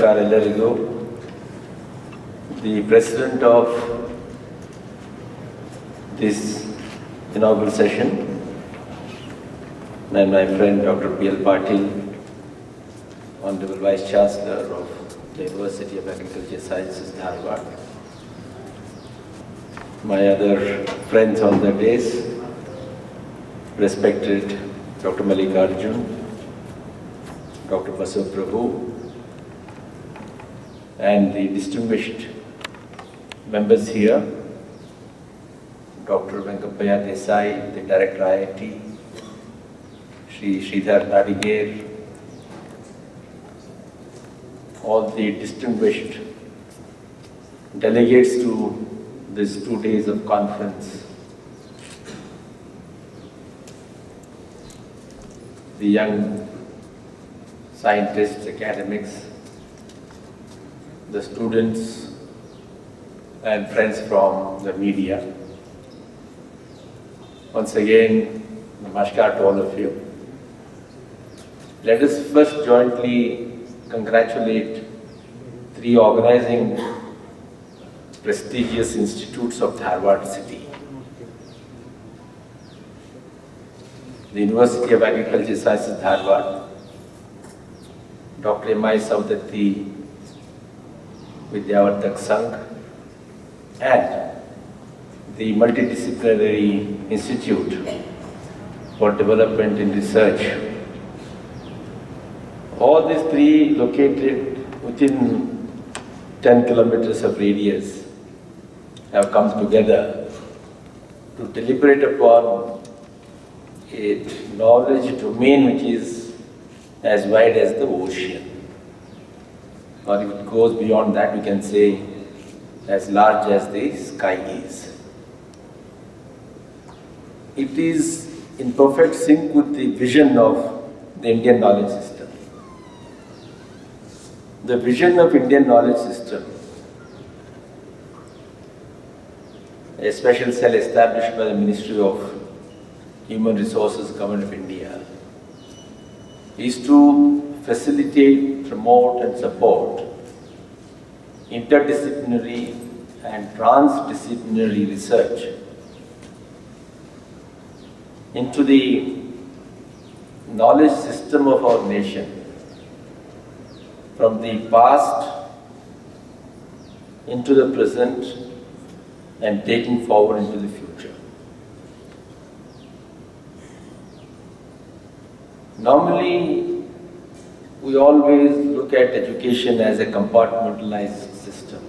ಎಲ್ಲರಿಗೂ the president of this inaugural session and my friend Dr. P.L. Patil, Honorable Vice Chancellor of the University of Agriculture Sciences, Dalwai, my other friends on the days, respected Dr. Mallikarjun, Dr. Basu Prabhu, and the distinguished members here, Dr. Venkapaya Desai, the Director IIT, Shri Sridhar Nadiger, all the distinguished delegates to these 2 days of conference, the young scientists, academics, the students and friends from the media. Once again, namaskar to all of you. Let us first jointly congratulate 3 organizing prestigious institutes of Dharwad city. The University of Agriculture Sciences, Dharwad, Dr. M.I. Saudati Vidyavartak Sangh, and the Multidisciplinary Institute for Development and Research. All these 3 located within 10 kilometers of radius have come together to deliberate upon a knowledge domain which is as wide as the ocean. Or if it goes beyond that, we can say as large as the sky is. It is in perfect sync with the vision of the Indian knowledge system. The vision of Indian knowledge system, a special cell established by the Ministry of Human Resources, Government of India, is to facilitate, promote and support interdisciplinary and transdisciplinary research into the knowledge system of our nation, from the past into the present and taking forward into the future. Normally, we always look at education as a compartmentalized system.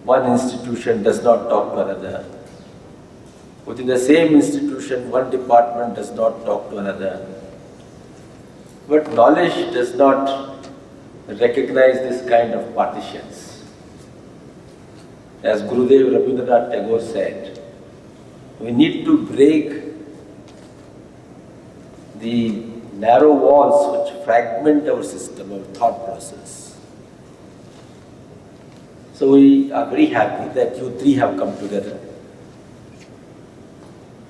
One institution does not talk to another. Within the same institution, one department does not talk to another. But knowledge does not recognize this kind of partitions. As Gurudev Rabindranath Tagore said, we need to break the narrow walls which fragment our system, our thought process. So we are very happy that you 3 have come together.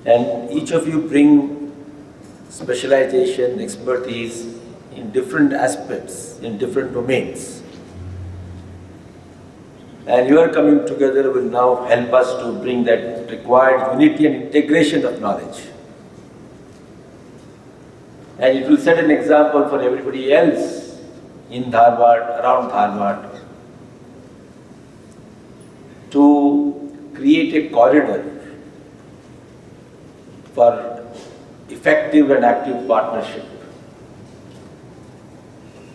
And each of you bring specialization, expertise in different aspects, in different domains. And your coming together will now help us to bring that required unity and integration of knowledge. And it will set an example for everybody else in Dharwad, around Dharwad, to create a corridor for effective and active partnership.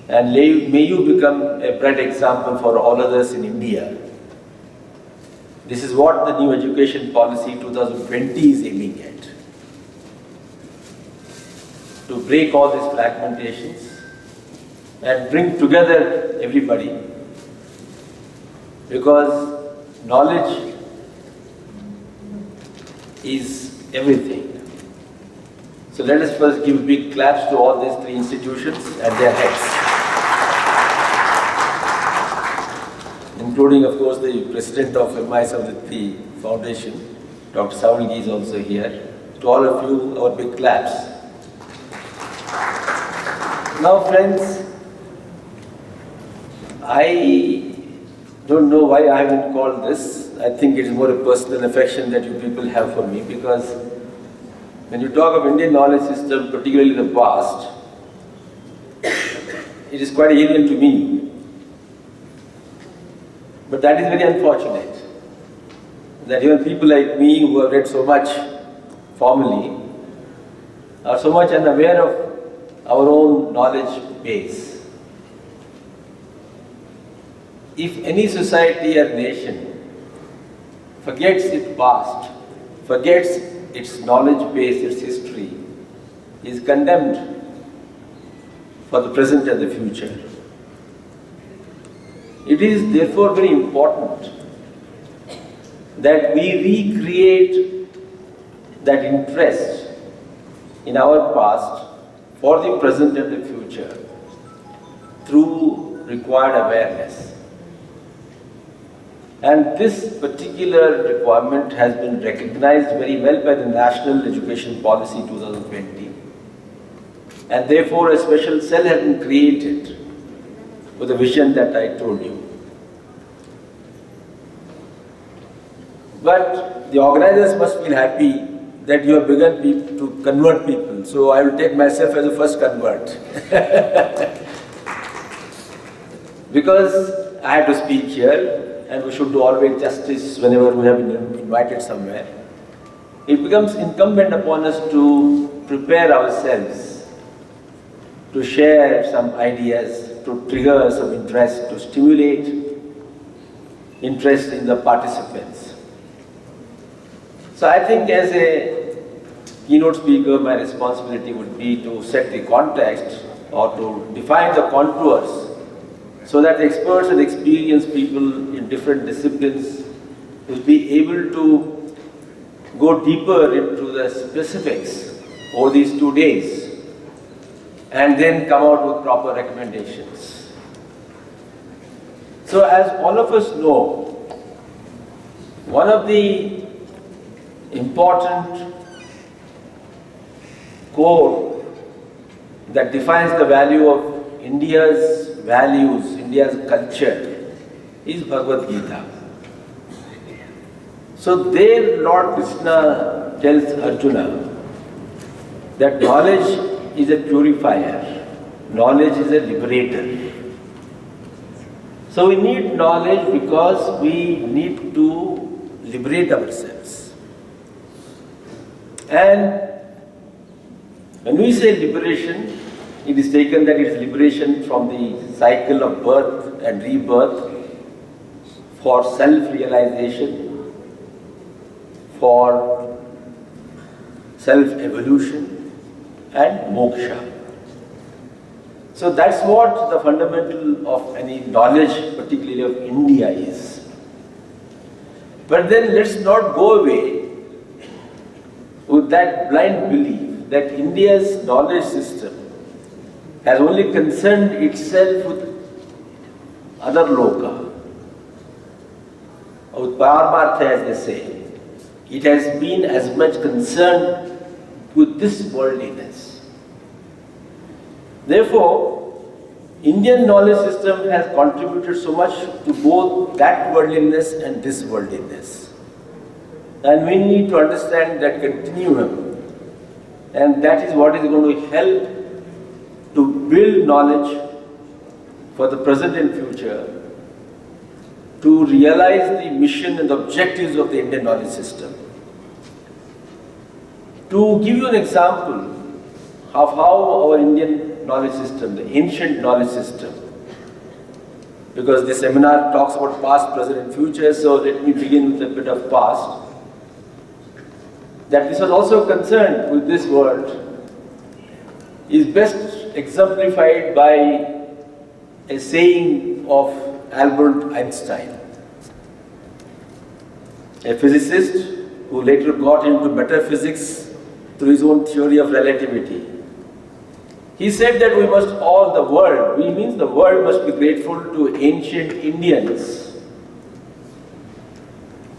And may you become a bright example for all others in India. This is what the new education policy 2020 is aiming at. To break all these fragmentations and bring together everybody, because knowledge is everything. So let us first give big claps to all these 3 institutions and their heads, including of course the President of M.I. Saudati Foundation, Dr. Savalgi is also here. To all of you, our big claps. Now friends, I don't know why I haven't called this. I think it's more a personal affection that you people have for me, because when you talk of Indian knowledge system, particularly the past, it is quite alien to me. But that is very unfortunate, that even people like me who have read so much formally are so much unaware of our own knowledge base. If any society or nation forgets its past, forgets its knowledge base, its history, is condemned for the present and the future. It is therefore very important that we recreate that interest in our past for the present and the future through required awareness. And this particular requirement has been recognized very well by the National Education Policy 2020. And therefore a special cell has been created with the vision that I told you. But the organizers must feel happy that you have begun to convert people. So I will take myself as the first convert. Because I have to speak here, and we should do always justice whenever we have been invited somewhere. It becomes incumbent upon us to prepare ourselves, to share some ideas, to trigger some interest, to stimulate interest in the participants. So I think as a keynote speaker, my responsibility would be to set the context or to define the contours, so that experts and experienced people in different disciplines will be able to go deeper into the specifics over these 2 days and then come out with proper recommendations. So as all of us know, one of the important core that defines the value of India's values, India's culture, is Bhagavad Gita. So there Lord Krishna tells Arjuna that knowledge is a purifier, knowledge is a liberator. So we need knowledge because we need to liberate ourselves. And when we say liberation, it is taken that it is liberation from the cycle of birth and rebirth, for self-realization, for self-evolution and moksha. So that's what the fundamental of any knowledge, particularly of India, is. But then let's not go away with that blind belief that India's knowledge system has only concerned itself with other loka, or with paramartha as they say. It has been as much concerned with this worldliness. Therefore, Indian knowledge system has contributed so much to both that worldliness and this worldliness. And we need to understand that continuum, and that is what is going to help to build knowledge for the present and future, to realize the mission and the objectives of the Indian knowledge system. To give you an example of how our Indian knowledge system, the ancient knowledge system, because the seminar talks about past, present and future, so let me begin with a bit of past. That this was also concerned with this world is best exemplified by a saying of Albert Einstein, a physicist who later got into metaphysics through his own theory of relativity. He said that we must all, the world, we means the world must be grateful to ancient Indians,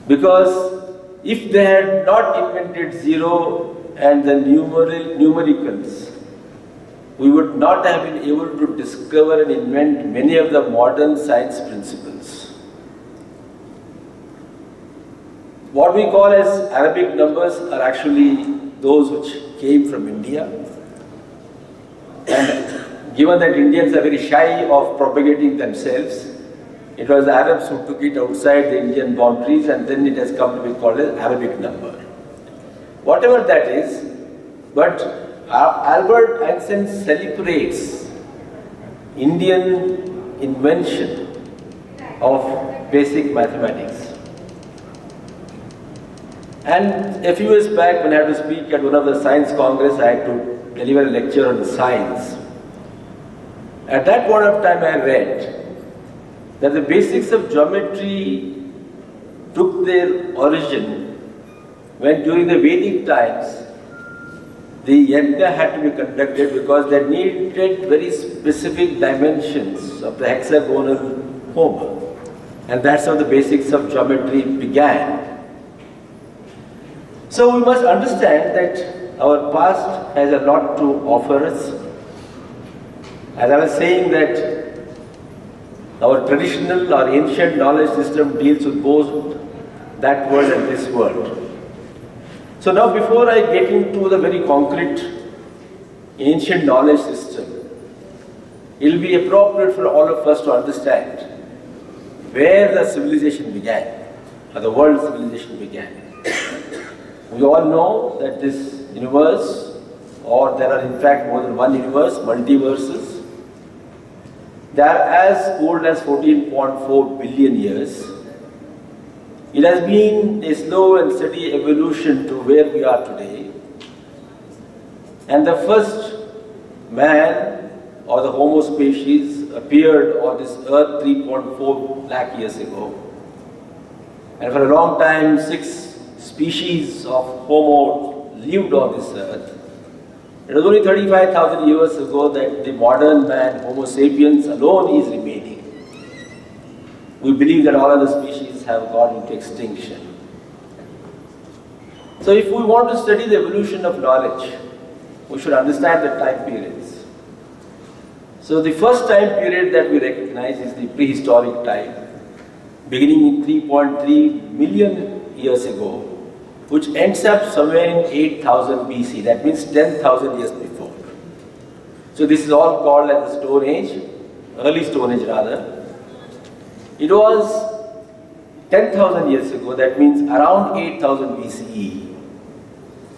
because if they had not invented zero and the numericals, we would not have been able to discover and invent many of the modern science principles. What we call as Arabic numbers are actually those which came from India. And given that Indians are very shy of propagating themselves, it was the Arabs who took it outside the Indian boundaries, and then it has come to be called as Arabic number. Whatever that is, but Albert Einstein celebrates Indian invention of basic mathematics. And a few years back, when I had to speak at one of the science congress, I had to deliver a lecture on science. At that point of time, I read that the basics of geometry took their origin when during the Vedic times, the yajna had to be conducted because they needed very specific dimensions of the hexagonal home. And that's how the basics of geometry began. So we must understand that our past has a lot to offer us. As I was saying that our traditional or ancient knowledge system deals with both that world and this world. So now before I get into the very concrete ancient knowledge system, it will be appropriate for all of us to understand where the civilization began, or the world civilization began. We all know that this universe, or there are in fact more than one universe, multiverses, they are as old as 14.4 billion years. It has been a slow and steady evolution to where we are today. And the first man, or the Homo species, appeared on this earth 3.4 lakh years ago. And for a long time, 6 species of Homo lived on this earth. It was only 35,000 years ago that the modern man, Homo sapiens, alone is remaining. We believe that all other species have gone into extinction. So if we want to study the evolution of knowledge, we should understand the time periods. So the first time period that we recognize is the prehistoric time, beginning in 3.3 million years ago, which ends up somewhere in 8000 BC, that means 10,000 years before. So this is all called as the Stone Age, early Stone Age rather. It was 10,000 years ago, that means around 8000 BCE,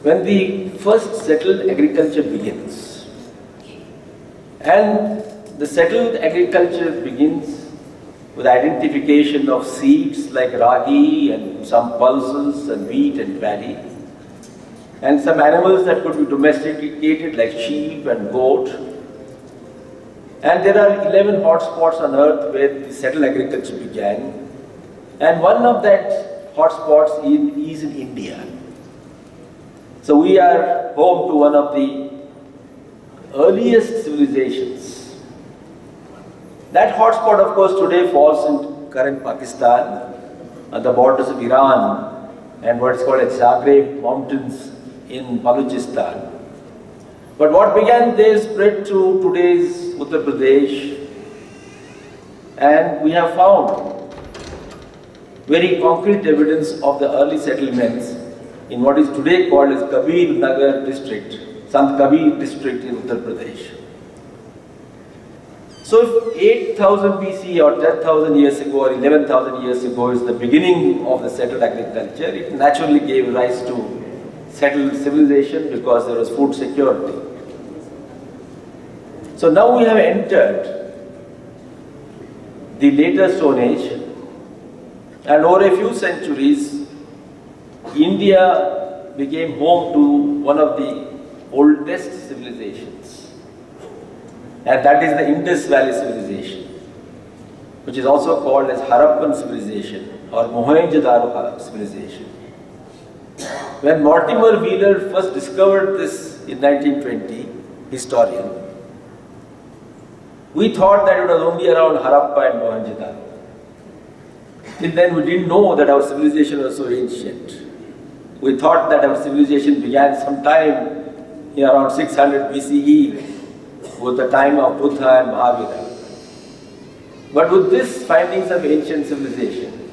when the first settled agriculture begins. And the settled agriculture begins with identification of seeds like ragi and some pulses and wheat and paddy, and some animals that could be domesticated like sheep and goat. And there are 11 hotspots on earth where the settled agriculture began, and one of that hotspots is in India. So we are home to one of the earliest civilizations. That hotspot, of course, today falls in current Pakistan, on the borders of Iran, and what is called as Zagreb Mountains in Balochistan. But what began there spread to today's Uttar Pradesh, and we have found very concrete evidence of the early settlements in what is today called as Kabir Nagar district, Sant Kabir district in Uttar Pradesh. So if 8000 BC or 10,000 years ago or 11,000 years ago is the beginning of the settled agriculture, it naturally gave rise to settled civilization because there was food security. So now we have entered the later Stone Age, and over a few centuries, India became home to one of the oldest civilizations. And that is the Indus Valley civilization, which is also called as Harappan civilization or Mohenjo-daro civilization. When Mortimer Wheeler first discovered this in 1920, historian, we thought that it was only around Harappa and Mohenjo-daro. Till then we didn't know that our civilization was so ancient. We thought that our civilization began sometime in around 600 BCE was the time of Buddha and Mahavira. But with these findings of ancient civilization,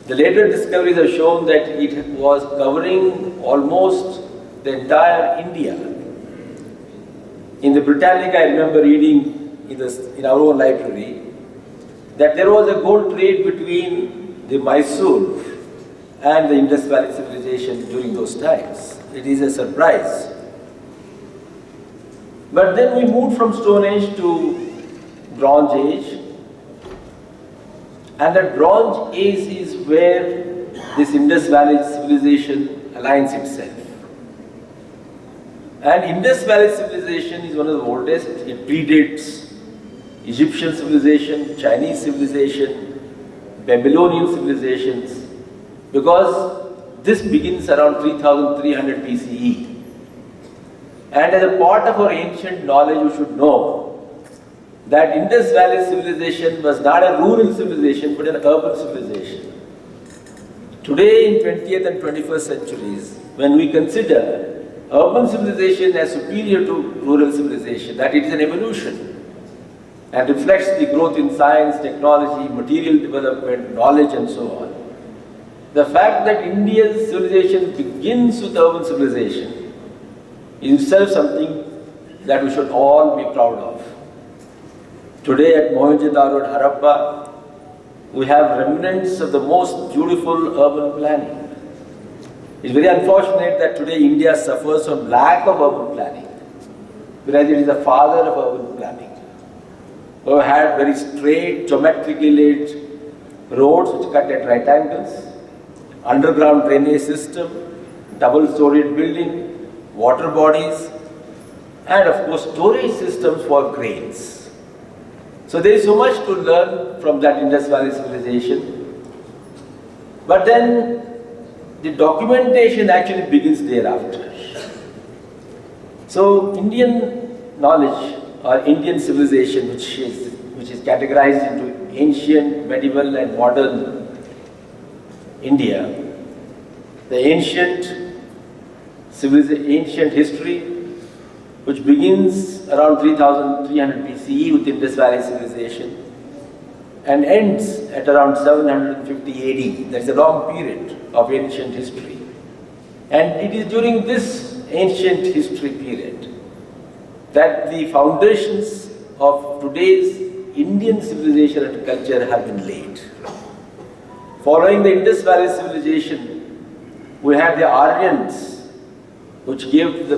the later discoveries have shown that it was covering almost the entire India. In the Britannica, I remember reading in our own library that there was a gold trade between the Mysore and the Indus Valley civilization during those times. It is a surprise. But then we moved from Stone Age to Bronze Age, and that Bronze Age is where this Indus Valley civilization aligns itself. And Indus Valley civilization is one of the oldest. It predates Egyptian civilization, Chinese civilization, Babylonian civilizations, because this begins around 3300 BCE. And as a part of our ancient knowledge, we should know that Indus Valley civilization was not a rural civilization, but an urban civilization. Today, in 20th and 21st centuries, when we consider urban civilization as superior to rural civilization, that it is an evolution and reflects the growth in science, technology, material development, knowledge, and so on. The fact that India's civilization begins with urban civilization is itself something that we should all be proud of. Today at Mohenjo-daro and Harappa, we have remnants of the most beautiful urban planning. It's very unfortunate that today India suffers from lack of urban planning, whereas it is the father of urban planning. We had very straight, geometrically laid roads which cut at right angles, underground drainage system, double-storied building, water bodies, and of course storage systems for grains. So there is so much to learn from that Indus Valley civilization. But then the documentation actually begins thereafter. So Indian knowledge or Indian civilization, which is categorized into ancient, medieval, and modern India, the ancient civilization, ancient history, which begins around 3300 BCE with Indus Valley civilization and ends at around 750 AD. That's a long period of ancient history. And it is during this ancient history period that the foundations of today's Indian civilization and culture have been laid. Following the Indus Valley civilization, we have the Aryans, which gave the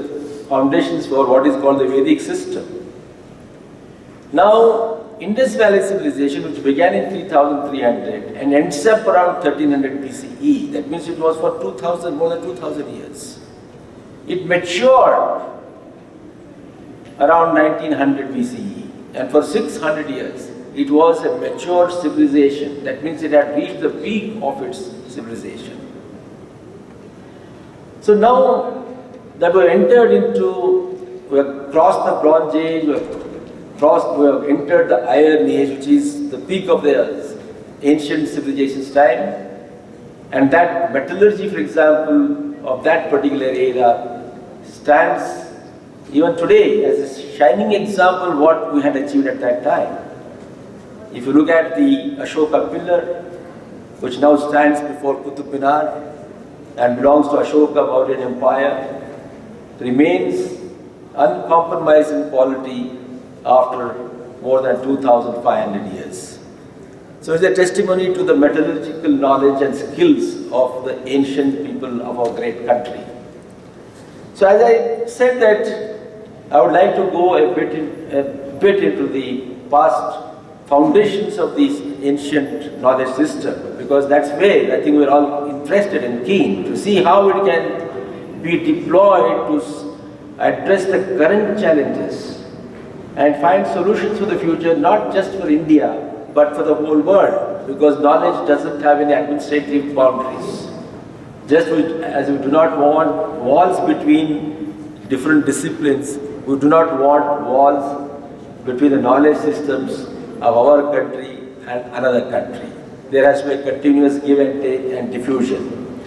foundations for what is called the Vedic system. Now, Indus Valley civilization, which began in 3300 and ends up around 1300 BCE, that means it was for more than 2000 years. It matured around 1900 BCE, and for 600 years, it was a mature civilization. That means it had reached the peak of its civilization. So now that we have entered into, we have crossed the Bronze Age, we have entered the Iron Age, which is the peak of the ancient civilization's time. And that metallurgy, for example, of that particular era stands even today as a shining example of what we had achieved at that time. If you look at the Ashoka pillar, which now stands before Qutub Minar and belongs to Ashoka Mauryan Empire, remains uncompromised in quality after more than 2,500 years. So it's a testimony to the metallurgical knowledge and skills of the ancient people of our great country. So as I said that, I would like to go a bit into the past foundations of this ancient knowledge system, because that's where I think we're all interested and keen to see how it can be deployed to address the current challenges and find solutions for the future, not just for India, but for the whole world, because knowledge doesn't have any administrative boundaries. Just as we do not want walls between different disciplines, we do not want walls between the knowledge systems of our country and another country. There has to be a continuous give and take and diffusion.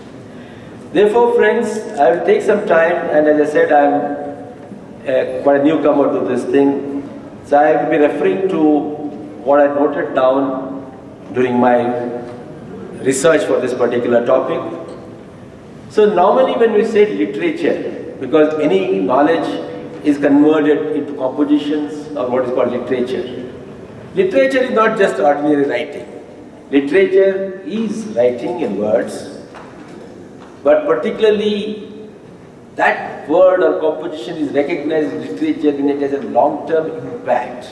Therefore, friends, I will take some time, and as I said, I am quite a newcomer to this thing. So I will be referring to what I noted down during my research for this particular topic. So normally when we say literature, because any knowledge is converted into compositions or what is called literature. Literature is not just ordinary writing. Literature is writing in words, but particularly that word or composition is recognized in literature when it has a long-term impact.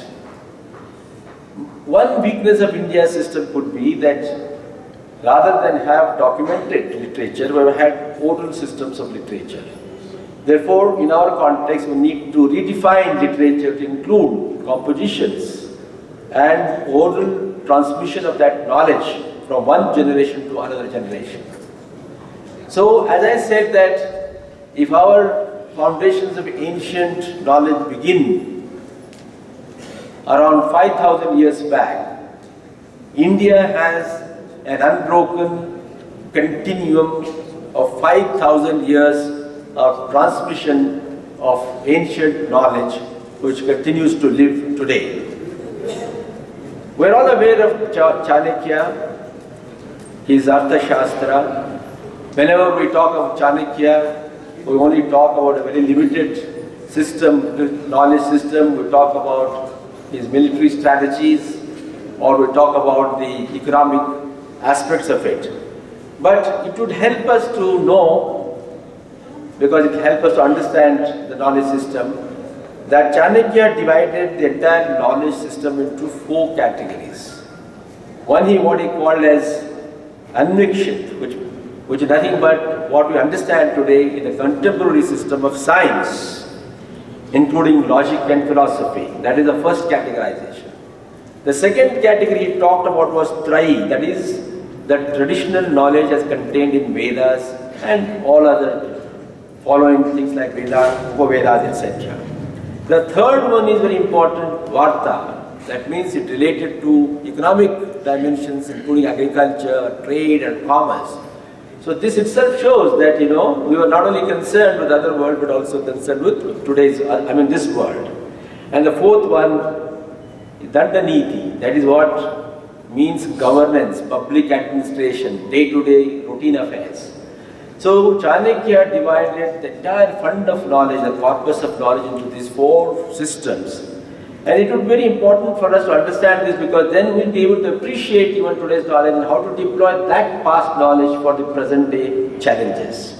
One weakness of India's system could be that rather than have documented literature, we have had oral systems of literature. Therefore, in our context, we need to redefine literature to include compositions and oral transmission of that knowledge from one generation to another generation. So, as I said that if our foundations of ancient knowledge begin around 5,000 years back, India has an unbroken continuum of 5,000 years of transmission of ancient knowledge which continues to live today. We're all aware of Chanakya, his Arthashastra. Whenever we talk of Chanakya, we only talk about a very limited system, knowledge system. We talk about his military strategies, or we talk about the economic aspects of it. But it would help us to know, because it helps us to understand the knowledge system, that Chanakya divided the entire knowledge system into 4 categories. One he what he called as Anvikshit, which is nothing but what we understand today in the contemporary system of science, including logic and philosophy. That is the first categorization. The second category he talked about was Trai, that is the traditional knowledge as contained in Vedas and all other following things like Vedas, Upavedas, etc. The third one is very important, Varta. That means it related to economic dimensions, including agriculture, trade and commerce. So this itself shows that, we were not only concerned with the other world, but also concerned with this world. And the fourth one, Dandaniti, that is what means governance, public administration, day-to-day routine affairs. So Chanakya divided the entire fund of knowledge, the corpus of knowledge into these 4 systems. And it would be very important for us to understand this, because then we'll be able to appreciate even today's knowledge and how to deploy that past knowledge for the present day challenges.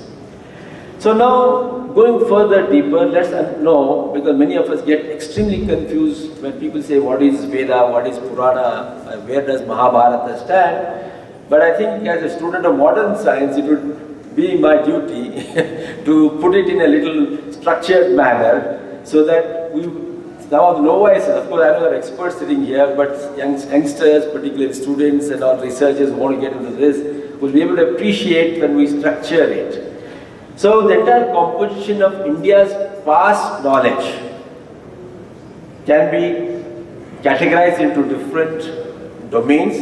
So now, going further deeper, let's know, because many of us get extremely confused when people say what is Veda, what is Purana, where does Mahabharata stand. But I think as a student of modern science, it would be my duty to put it in a little structured manner so that now the novices, of course I know there are experts sitting here, but youngsters, particularly students and all researchers who want to get into this, will be able to appreciate when we structure it. So the entire composition of India's past knowledge can be categorized into different domains.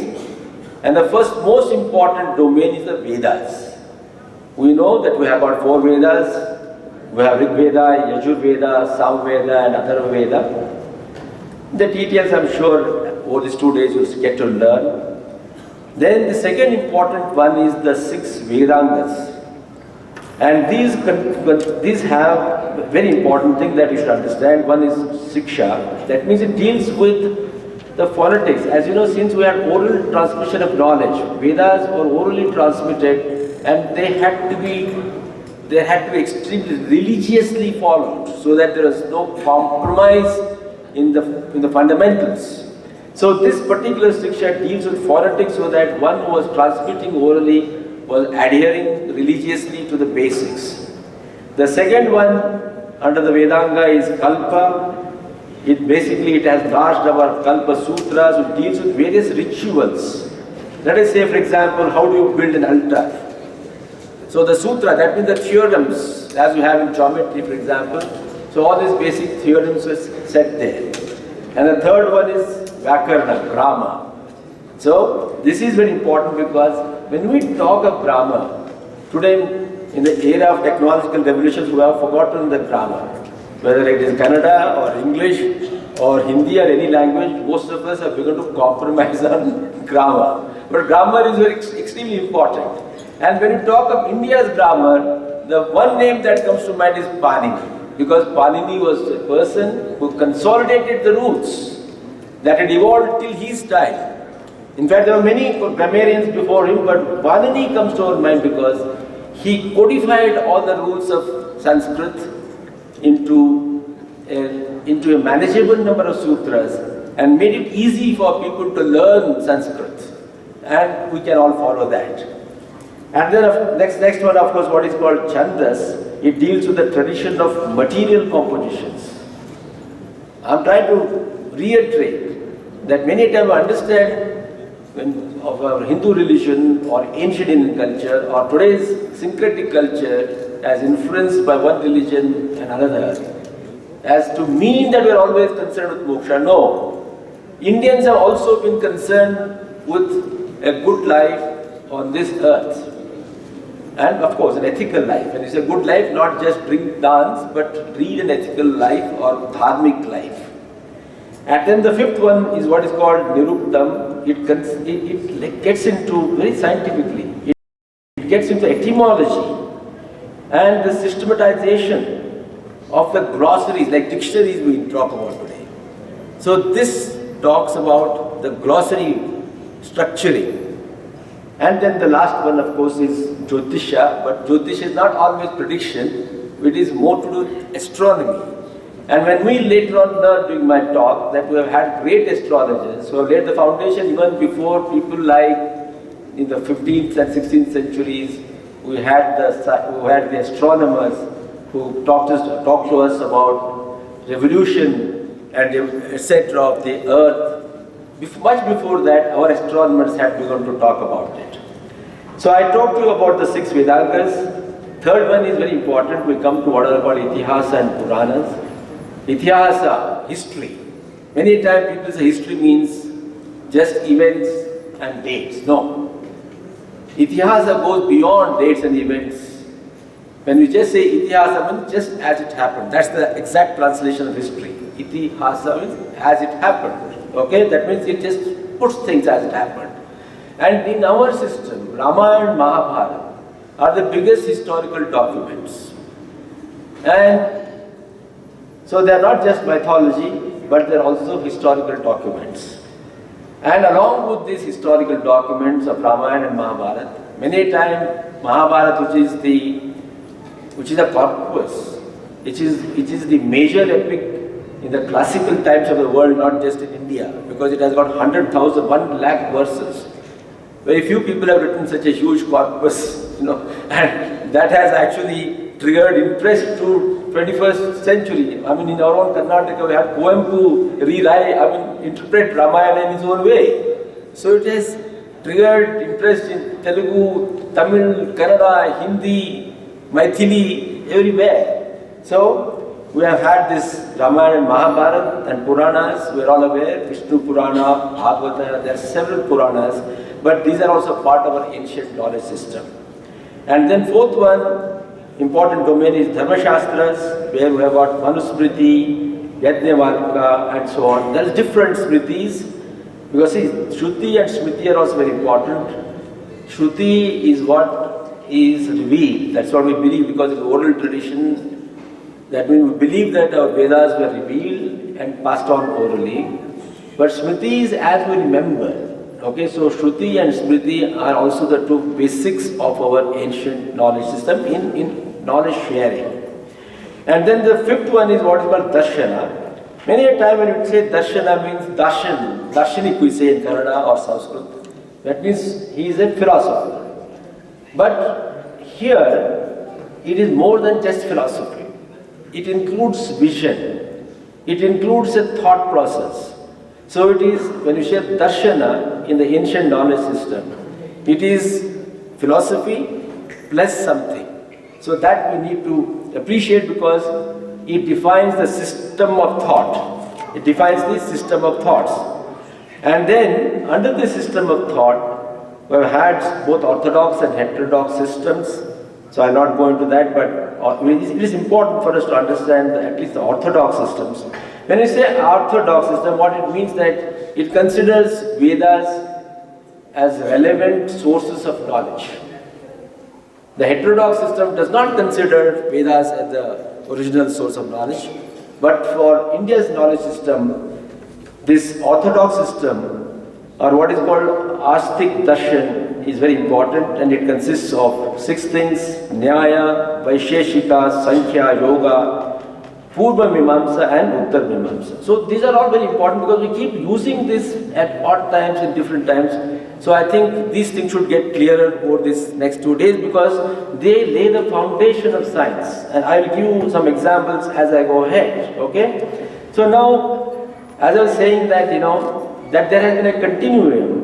And the first most important domain is the Vedas. We know that we have about 4 Vedas. We have Rig Veda, Yajur Veda, Sam Veda and Atharva Veda. The details I'm sure over these 2 days you'll get to learn. Then the second important one is the 6 Vedangas. And these have a very important thing that you should understand. One is Siksha. That means it deals with the phonetics. As you know, since we had oral transmission of knowledge, Vedas were orally transmitted and they had to be extremely religiously followed, so that there was no compromise in the fundamentals. So this particular Siksha deals with phonetics, so that one who was transmitting orally was adhering religiously to the basics. The second one under the Vedanga is Kalpa. It has large number of Kalpa Sutras, which deals with various rituals. Let us say, for example, how do you build an altar? So the sutra, that means the theorems, as you have in geometry, for example. So all these basic theorems were set there. And the third one is Vyakarna, grammar. So this is very important, because when we talk of grammar, today in the era of technological revolutions, we have forgotten the grammar. Whether it is Kannada or English or Hindi or any language, most of us have begun to compromise on grammar. But grammar is very extremely important. And when you talk of India's grammar, the one name that comes to mind is Panini. Because Panini was a person who consolidated the roots that had evolved till his time. In fact, there were many grammarians before him, but Panini comes to our mind because he codified all the rules of Sanskrit into a manageable number of sutras and made it easy for people to learn Sanskrit. And we can all follow that. And then next one, of course, what is called Chandas. It deals with the tradition of material compositions. I'm trying to reiterate that many times I understand of our Hindu religion or ancient Indian culture or today's syncretic culture as influenced by one religion and another, as to mean that we are always concerned with moksha. No. Indians have also been concerned with a good life on this earth. And of course, an ethical life. And it's a good life, not just drink, dance, but lead an ethical life or dharmic life. And then the fifth one is what is called Niruptam. It gets into, very scientifically, it gets into etymology and the systematization of the glossaries, like dictionaries we talk about today. So this talks about the glossary structuring. And then the last one, of course, is Jyotisha, but Jyotisha is not always prediction, it is more to do with astronomy. And when we later on learned during my talk that we have had great astrologers who have laid the foundation even before people like in the 15th and 16th centuries, we had the astronomers who talked to us about revolution and etc. of the earth. Much before that, our astronomers had begun to talk about it. So I talked to you about the 6 Vedangas. Third one is very important. We come to what are called Itihasa and Puranas. Itihasa, history. Many times people say history means just events and dates. No. Itihasa goes beyond dates and events. When we just say Itihasa means just as it happened. That's the exact translation of history. Itihasa means as it happened. Okay, that means it just puts things as it happened. And in our system, Ramayana and Mahabharata are the biggest historical documents. And so they are not just mythology, but they are also historical documents. And along with these historical documents of Ramayana and Mahabharata, many times Mahabharata, which is a corpus, which is the major epic in the classical times of the world, not just in India, because it has got 100,000, 1 lakh verses. Very few people have written such a huge corpus, and that has actually triggered interest to 21st century. I mean, in our own Karnataka, we have Poem to interpret Ramayana in his own way. So it has triggered interest in Telugu, Tamil, Kannada, Hindi, Maithili, everywhere. So we have had this Ramayana and Mahabharata and Puranas. We are all aware, Vishnu Purana, Bhagavata, there are several Puranas, but these are also part of our ancient knowledge system. And then fourth one, important domain is Dharma Shastras, where we have got Manusmriti, Yajnavalkya and so on. There are different Smritis, because see, Shruti and Smriti are also very important. Shruti is what is revealed, that's what we believe, because it's oral tradition. That means we believe that our Vedas were revealed and passed on orally. But Smriti is as we remember. Okay, so Shruti and Smriti are also the two basics of our ancient knowledge system in knowledge sharing. And then the fifth one is what is called Darshana. Many a time when we say Darshana means Darshan, Darshanik we say in Kannada or Sanskrit. That means he is a philosopher. But here, it is more than just philosophy. It includes vision. It includes a thought process. So it is, when you say Darshana in the ancient knowledge system, it is philosophy plus something. So that we need to appreciate because it defines the system of thought. It defines the system of thoughts. And then, under the system of thought, we have had both orthodox and heterodox systems. So I'll not go into that, but it is important for us to understand at least the orthodox systems. When we say orthodox system, what it means that it considers Vedas as relevant sources of knowledge. The heterodox system does not consider Vedas as the original source of knowledge, but for India's knowledge system, this orthodox system, or what is called Astik Darshan, is very important, and it consists of 6 things: Nyaya, Vaisheshika, Sankhya, Yoga, Purva Mimamsa and Uttar Mimamsa. So these are all very important because we keep using this at odd times and different times. So I think these things should get clearer over these next 2 days because they lay the foundation of science. And I will give you some examples as I go ahead. Okay? So now, as I was saying that, that there has been a continuum,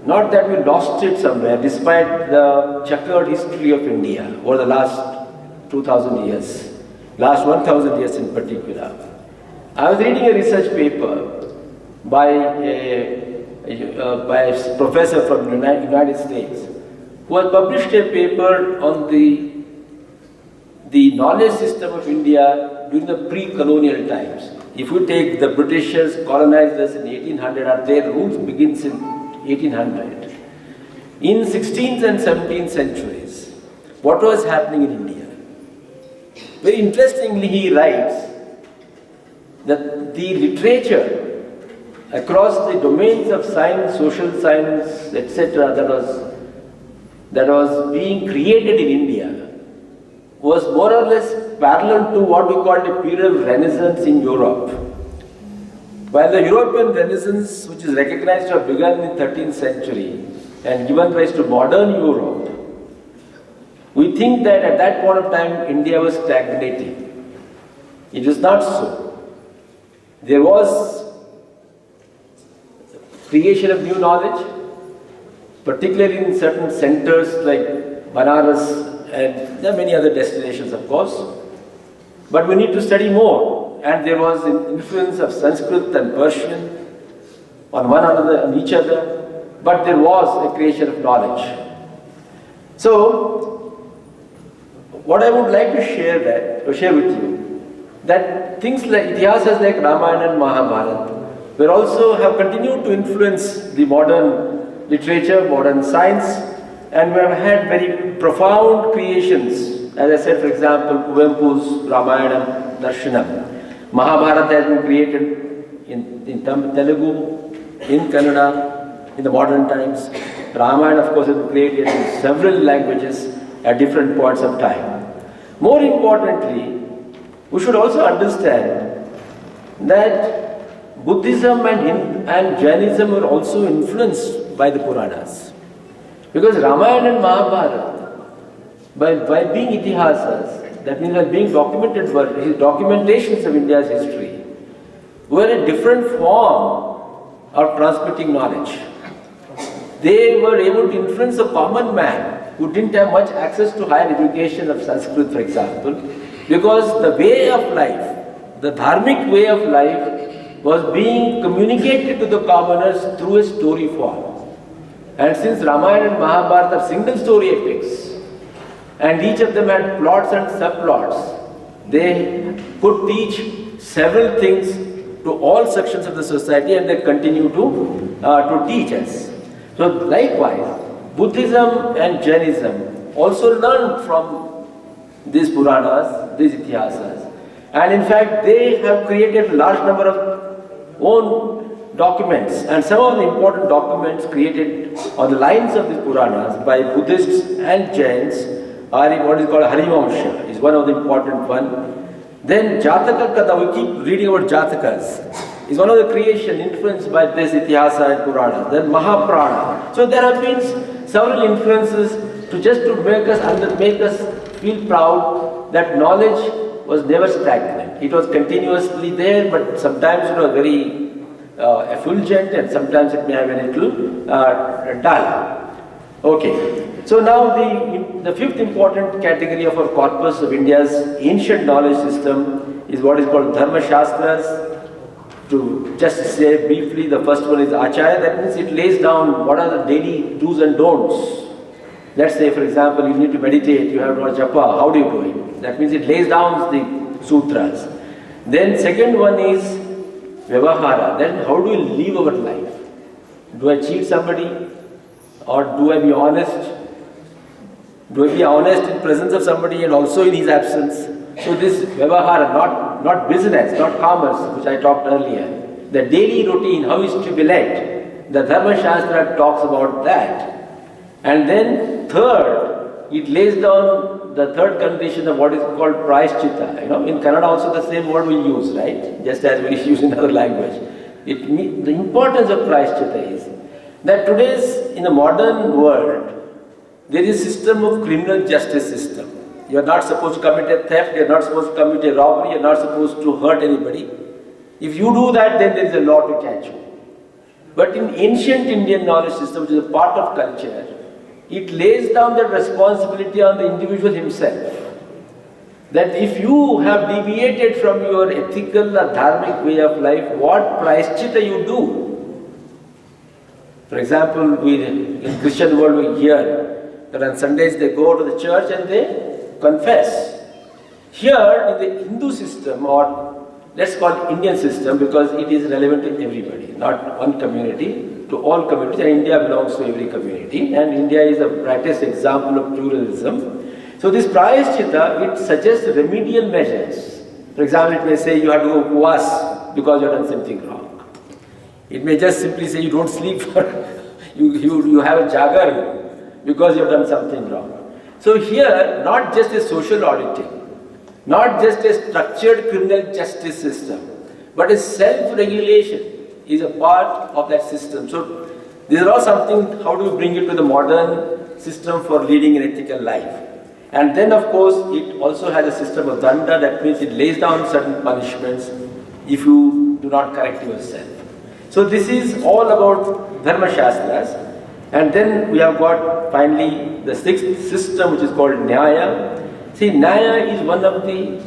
not that we lost it somewhere despite the checkered history of India over the last 2000 years. Last 1000 years in particular. I was reading a research paper by a professor from the United States who has published a paper on the knowledge system of India during the pre-colonial times. If you take the Britishers colonized us in 1800, their rule begins in 1800. In 16th and 17th centuries, what was happening in India? Very interestingly, he writes that the literature across the domains of science, social science, etc., that was being created in India was more or less parallel to what we call a period of Renaissance in Europe. While the European Renaissance, which is recognized to have begun in the 13th century and given rise to modern Europe, we think that at that point of time, India was stagnating. It is not so. There was creation of new knowledge, particularly in certain centers like Banaras, and there are many other destinations, of course. But we need to study more. And there was an influence of Sanskrit and Persian on one another and each other. But there was a creation of knowledge. So, what I would like to share with you, that things like Itihasas like Ramayana and Mahabharata will also have continued to influence the modern literature, modern science, and we have had very profound creations. As I said, for example, Kuvempu's Ramayana Darshanam. Mahabharata has been created in Telugu, in Kannada, in the modern times. Ramayana, of course, has been created in several languages at different points of time. More importantly, we should also understand that Buddhism and Jainism were also influenced by the Puranas. Because Ramayana and Mahabharata, by being itihasas, that means by being documented, documentations of India's history, were a different form of transmitting knowledge. They were able to influence a common man who didn't have much access to higher education of Sanskrit, for example, because the way of life, the dharmic way of life, was being communicated to the commoners through a story form. And since Ramayana and Mahabharata are single story epics, and each of them had plots and subplots, they could teach several things to all sections of the society, and they continue to teach us. So likewise, Buddhism and Jainism also learned from these Puranas, these Itihasas, and in fact they have created a large number of own documents, and some of the important documents created on the lines of these Puranas by Buddhists and Jains are what is called Harivamsha, is one of the important one. Then Jataka Katha, we keep reading about Jatakas, is one of the creation influenced by this Itihasa and Purana. Then Mahaprana. So there have been several influences to make us feel proud that knowledge was never stagnant. It was continuously there, but sometimes it was very effulgent and sometimes it may have been a little dull. Okay. So now the fifth important category of our corpus of India's ancient knowledge system is what is called Dharma Shastras. To just say briefly, the first one is Acharya. That means it lays down what are the daily do's and don'ts Let's say, for example, you need to meditate, you have to do japa. How do you do it? That means it lays down the sutras. Then second one is vyavahara. Then how do we live our life? Do I cheat somebody? Or do I be honest? Do I be honest in presence of somebody and also in his absence? So this vyavahara, not business, not commerce, which I talked earlier. The daily routine, how is to be led. The Dharma Shastra talks about that. And then third, it lays down the third condition of what is called prayashchitta. In Kannada also the same word we use, right? Just as we use in other language. The importance of prayashchitta is that today's, in the modern world, there is a system of criminal justice system. You are not supposed to commit a theft, you are not supposed to commit a robbery, you are not supposed to hurt anybody. If you do that, then there is a law to catch you. But in ancient Indian knowledge system, which is a part of culture, it lays down that responsibility on the individual himself. That if you have deviated from your ethical or dharmic way of life, what prayashchitta you do? For example, in Christian world we hear that on Sundays they go to the church and they confess. Here in the Hindu system, or let's call it Indian system because it is relevant to everybody, not one community, to all communities, and India belongs to every community, and India is the brightest example of pluralism. So this prayashchitta, it suggests remedial measures. For example, it may say you have to go upvas because you have done something wrong. It may just simply say you don't sleep for, you have a jagar because you have done something wrong. So here, not just a social auditing, not just a structured criminal justice system, but a self-regulation is a part of that system. So these are all something, how do we bring it to the modern system for leading an ethical life? And then of course, it also has a system of danda, that means it lays down certain punishments if you do not correct yourself. So this is all about Dharma Shastras. And then we have got finally the sixth system, which is called Nyaya. See, Nyaya is one of the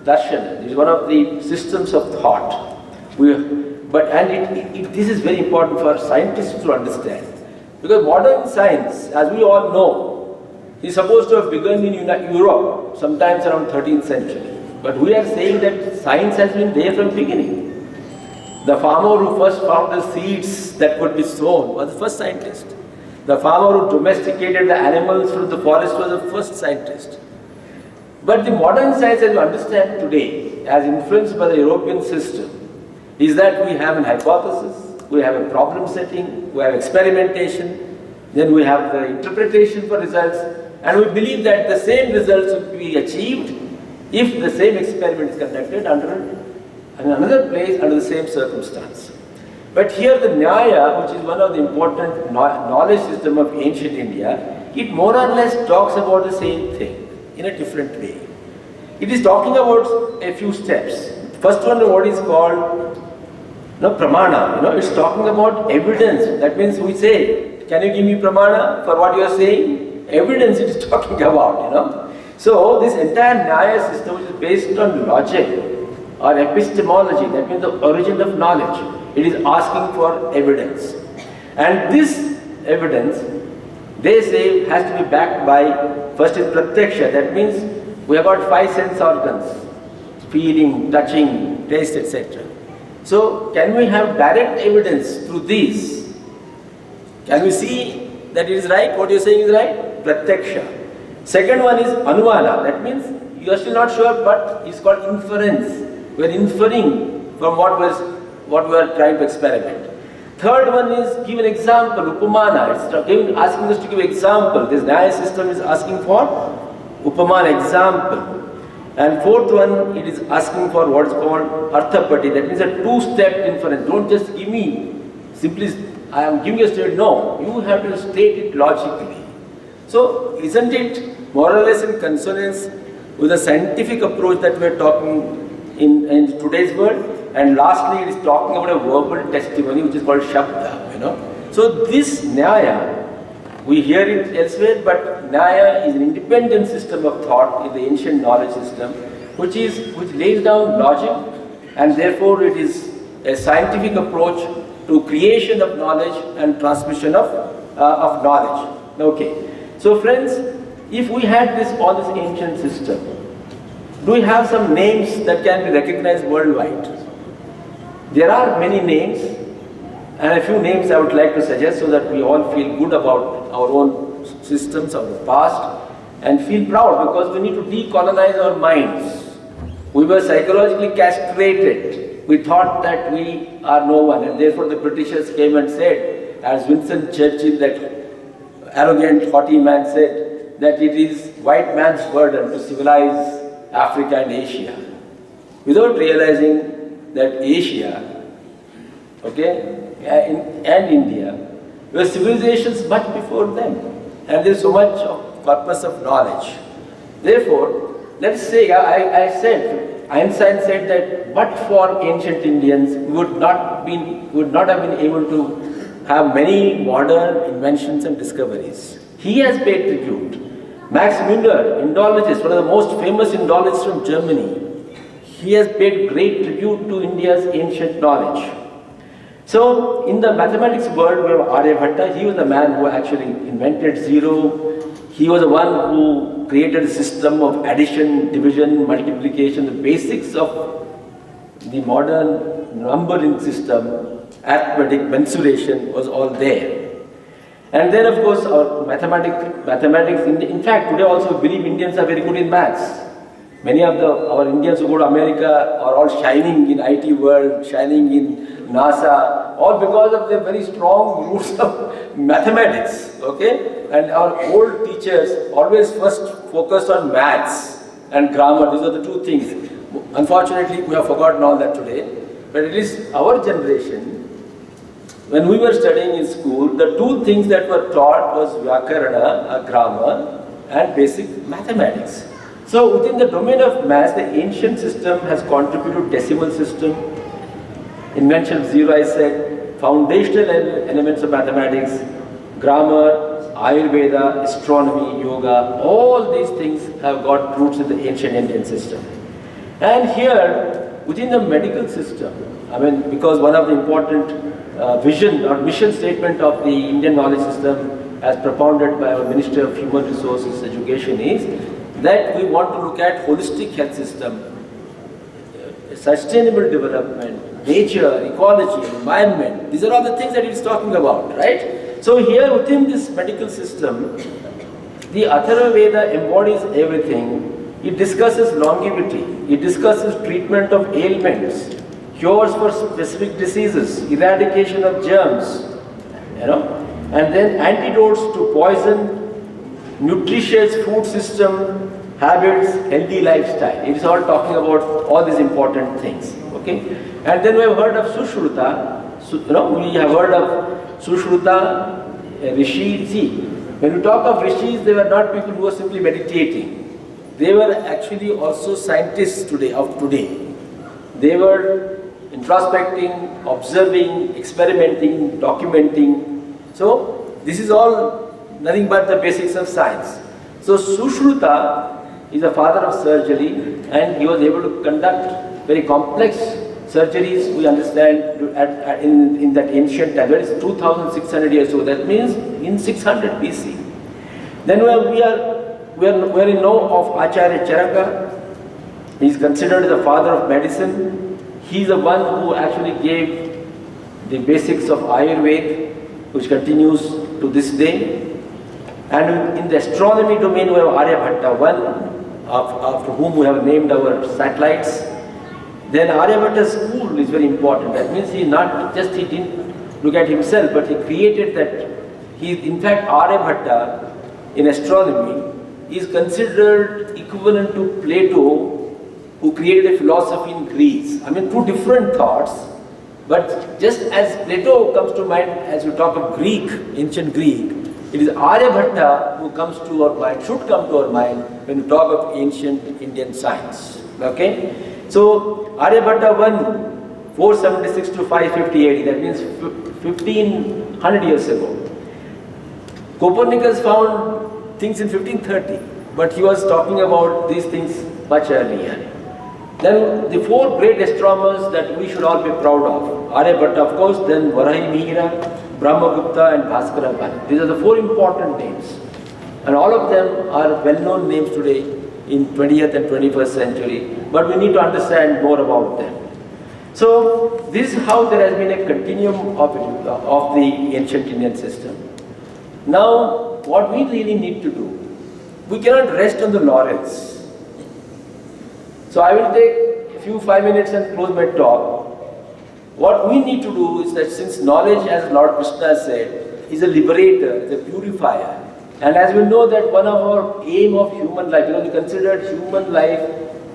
darshan, is one of the systems of thought. This is very important for scientists to understand. Because modern science, as we all know, is supposed to have begun in Europe, sometimes around 13th century. But we are saying that science has been there from the beginning. The farmer who first found the seeds that could be sown was the first scientist. The farmer who domesticated the animals from the forest was the first scientist. But the modern science, as we understand today, as influenced by the European system, is that we have an hypothesis, we have a problem setting, we have experimentation, then we have the interpretation for results, and we believe that the same results will be achieved if the same experiment is conducted in another place under the same circumstance. But here the Nyaya, which is one of the important knowledge system of ancient India, it more or less talks about the same thing in a different way. It is talking about a few steps. First one, what is called pramana. It's talking about evidence. That means we say, can you give me pramana for what you are saying? Evidence it is talking about, So this entire Nyaya system is based on logic or epistemology, that means the origin of knowledge. It is asking for evidence. And this evidence, they say, has to be backed by, first is pratyaksha, that means we have got 5 sense organs, feeling, touching, taste, etc. So can we have direct evidence through these? Can we see that it is right, what you are saying is right? Pratyaksha. Second one is anumana, that means you are still not sure, but it's called inference. We are inferring from what we are trying to experiment. Third one is give an example, upamana. It's asking us to give example. This Nyaya system is asking for upamana, example. And fourth one, it is asking for what is called arthapati. That means a 2-step inference. Don't just give me simply, I am giving you a statement. No, you have to state it logically. So isn't it more or less in consonance with the scientific approach that we are talking in today's world? And lastly, it is talking about a verbal testimony which is called Shabda, So this Nyaya, we hear it elsewhere, but Nyaya is an independent system of thought in the ancient knowledge system, which lays down logic, and therefore it is a scientific approach to creation of knowledge and transmission of knowledge. Okay. So friends, if we had all this ancient system, do we have some names that can be recognized worldwide? There are many names, and a few names I would like to suggest so that we all feel good about our own systems of the past and feel proud, because we need to decolonize our minds. We were psychologically castrated. We thought that we are no one, and therefore the Britishers came and said, as Winston Churchill, that arrogant, haughty man, said, that it is white man's burden to civilize Africa and Asia, without realizing that Asia, and India were civilizations much before them, and there is so much of corpus of knowledge. Therefore, let's say, Einstein said that but for ancient Indians, we would not have been able to have many modern inventions and discoveries. He has paid tribute. Max Müller, Indologist, one of the most famous Indologists from Germany, he has paid great tribute to India's ancient knowledge. So, in the mathematics world, we have Aryabhatta. He was the man who actually invented zero. He was the one who created a system of addition, division, multiplication, the basics of the modern numbering system, arithmetic, mensuration was all there. And then, of course, our mathematics. In fact, today also we believe Indians are very good in maths. Many of our Indians who go to America are all shining in IT world, shining in NASA, all because of their very strong roots of mathematics, And our old teachers always first focused on maths and grammar. These are the two things. Unfortunately, we have forgotten all that today. But it is our generation, when we were studying in school, the two things that were taught was Vyakarana, grammar, and basic mathematics. So within the domain of maths, the ancient system has contributed decimal system, invention of zero, I said, foundational elements of mathematics, grammar, Ayurveda, astronomy, yoga, all these things have got roots in the ancient Indian system. And here, within the medical system, because one of the important vision or mission statement of the Indian knowledge system as propounded by our Minister of Human Resources Education is that we want to look at holistic health system, sustainable development, nature, ecology, environment. These are all the things that he's talking about, right? So here within this medical system, the Atharva Veda embodies everything. It discusses longevity, it discusses treatment of ailments, cures for specific diseases, eradication of germs, and then antidotes to poison, nutritious food system, habits, healthy lifestyle. It is all talking about all these important things, And then we have heard of Sushruta, we have heard of Sushruta, Rishi. See, when we talk of Rishis, they were not people who were simply meditating. They were actually also scientists of today. They were introspecting, observing, experimenting, documenting. So, this is all nothing but the basics of science. So, Sushruta is the father of surgery, and he was able to conduct very complex surgeries, we understand, in that ancient time. That is 2600 years ago. That means in 600 BC. Then we are in know of Acharya Charaka. He is considered the father of medicine. He is the one who actually gave the basics of Ayurveda, which continues to this day. And in the astronomy domain, we have Aryabhatta, one after whom we have named our satellites. Then Aryabhatta's school is very important. That means he didn't look at himself, but he created that. In fact, Aryabhatta in astronomy is considered equivalent to Plato, who created a philosophy in Greece. Two different thoughts, but just as Plato comes to mind as we talk of Greek, ancient Greek, it is Aryabhatta who comes to our mind, should come to our mind when we talk of ancient Indian science. So Aryabhatta won 476 to 550 AD, that means 1500 years ago. Copernicus found things in 1530, but he was talking about these things much earlier. Then the four great astronomers that we should all be proud of, Aryabhatta of course, then Varahi Mihira, Brahmagupta and Bhaskara. These are the four important names. And all of them are well-known names today in 20th and 21st century, but we need to understand more about them. So this is how there has been a continuum of the ancient Indian system. Now, what we really need to do, we cannot rest on the laurels. So I will take a few 5 minutes and close my talk. What we need to do is that since knowledge, as Lord Krishna said, is a liberator, is a purifier. And as we know that one of our aim of human life, we considered human life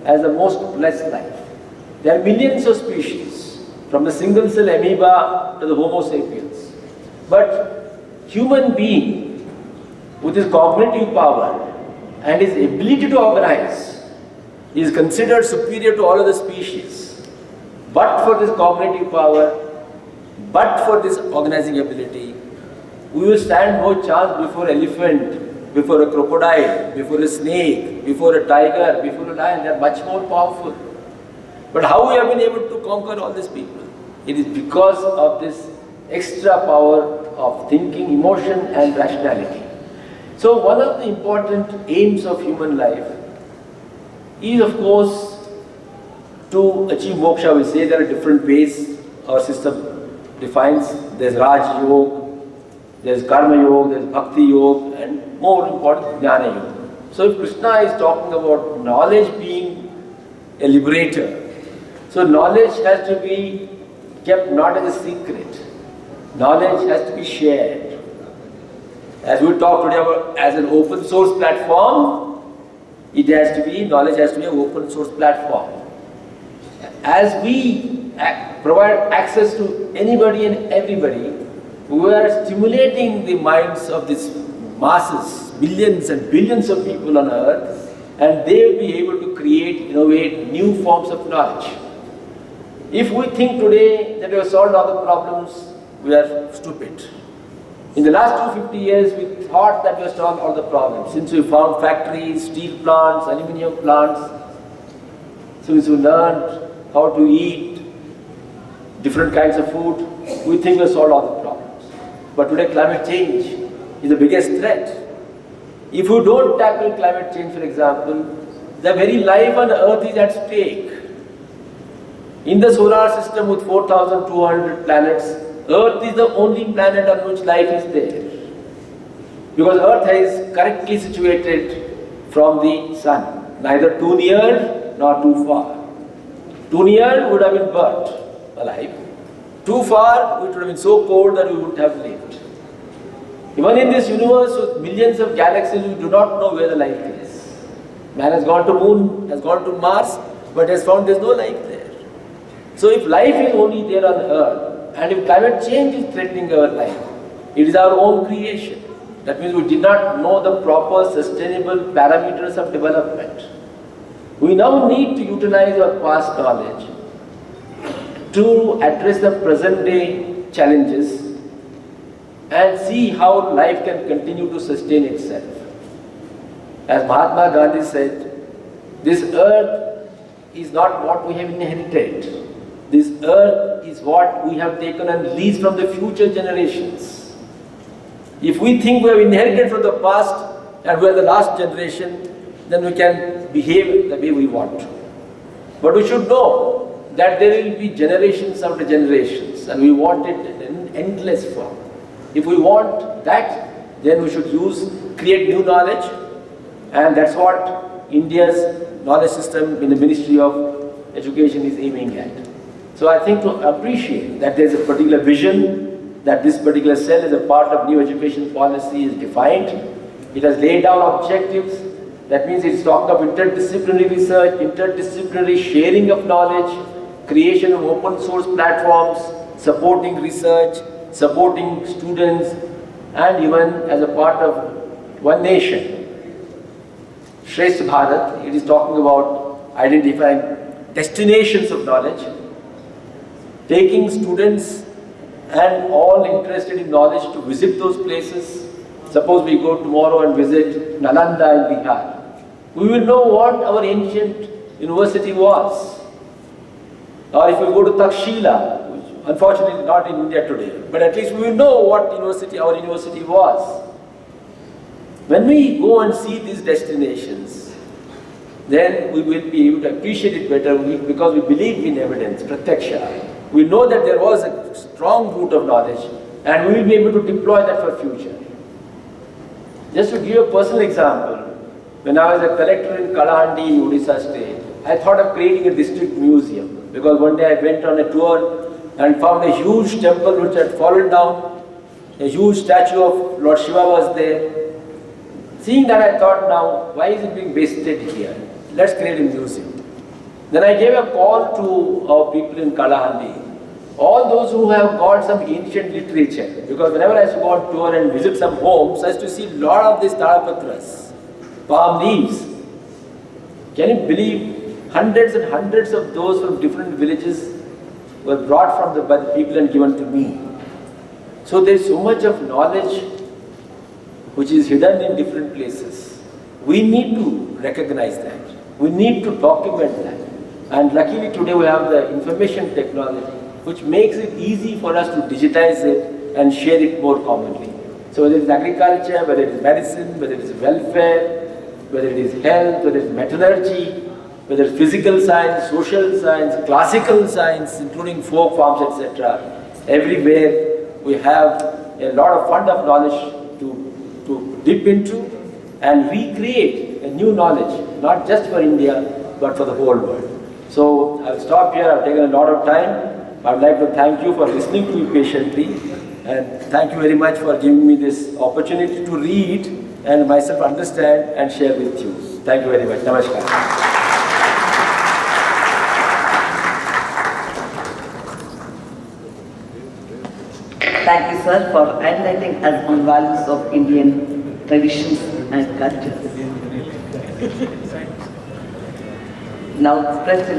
as the most blessed life. There are millions of species, from the single cell amoeba to the Homo sapiens. But human being, with his cognitive power and his ability to organize, is considered superior to all other species. But for this cognitive power, but for this organizing ability, we will stand no chance before elephant, before a crocodile, before a snake, before a tiger, before a lion. They are much more powerful. But how we have been able to conquer all these people? It is because of this extra power of thinking, emotion and rationality. So one of the important aims of human life is, of course, to achieve moksha. We say there are different ways our system defines. There's Raj Yoga, there's Karma Yoga, there's Bhakti Yoga, and more important, Jnana Yoga. So if Krishna is talking about knowledge being a liberator, so knowledge has to be kept not as a secret. Knowledge has to be shared. As we talk today about as an open source platform, knowledge has to be an open source platform. As we provide access to anybody and everybody, we are stimulating the minds of these masses, billions and billions of people on earth, and they will be able to create, innovate new forms of knowledge. If we think today that we have solved all the problems, we are stupid. In the last 250 years, we thought that we have solved all the problems. Since we found factories, steel plants, aluminium plants, since we learned how to eat different kinds of food, we think we have solved all the problems. But today climate change is the biggest threat. If we don't tackle climate change, for example, the very life on earth is at stake. In the solar system with 4,200 planets, Earth is the only planet on which life is there. Because Earth is correctly situated from the Sun, neither too near nor too far. Too near would have been burnt alive. Too far, it would have been so cold that we wouldn't have lived. Even in this universe with millions of galaxies, we do not know where the life is. Man has gone to moon, has gone to Mars, but has found there is no life there. So if life is only there on Earth, and if climate change is threatening our life, it is our own creation. That means we did not know the proper sustainable parameters of development. We now need to utilize our past knowledge to address the present day challenges and see how life can continue to sustain itself. As Mahatma Gandhi said, this earth is not what we have inherited. This earth is what we have taken and leased from the future generations. If we think we have inherited from the past and we are the last generation, then we can behave the way we want to. But we should know that there will be generations after generations, and we want it in an endless form. If we want that, then we should create new knowledge, and that's what India's knowledge system in the Ministry of Education is aiming at. So I think to appreciate that there is a particular vision, that this particular cell as a part of new education policy is defined. It has laid down objectives. That means it's talking of interdisciplinary research, interdisciplinary sharing of knowledge, creation of open source platforms, supporting research, supporting students, and even as a part of one nation, Shresth Bharat, it is talking about identifying destinations of knowledge, taking students and all interested in knowledge to visit those places. Suppose we go tomorrow and visit Nalanda in Bihar. We will know what our ancient university was. Or if we go to Takshila, which unfortunately not in India today, but at least we will know what our university was. When we go and see these destinations, then we will be able to appreciate it better because we believe in evidence, pratyaksha. We know that there was a strong root of knowledge and we will be able to deploy that for future. Just to give a personal example, when I was a collector in Kalahandi in Odisha state, I thought of creating a district museum because one day I went on a tour and found a huge temple which had fallen down. A huge statue of Lord Shiva was there. Seeing that, I thought, now, why is it being wasted here? Let's create a museum. Then I gave a call to our people in Kalahandi, all those who have got some ancient literature, because whenever I used to go on tour and visit some homes, I used to see a lot of these Tadapatras, palm leaves. Can you believe hundreds and hundreds of those from different villages were brought by the people and given to me. So there is so much of knowledge which is hidden in different places. We need to recognize that. We need to document that. And luckily today we have the information technology which makes it easy for us to digitize it and share it more commonly. So whether it is agriculture, whether it is medicine, whether it is welfare, whether it is health, whether it is metallurgy, whether it's physical science, social science, classical science, including folk forms, etc. Everywhere we have a lot of fund of knowledge to dip into and recreate a new knowledge, not just for India, but for the whole world. So I'll stop here. I've taken a lot of time. I'd like to thank you for listening to me patiently, and thank you very much for giving me this opportunity to read and myself understand and share with you. Thank you very much. Namaskar. Thank you, sir, for enlightening us on values of Indian traditions and culture. Now, President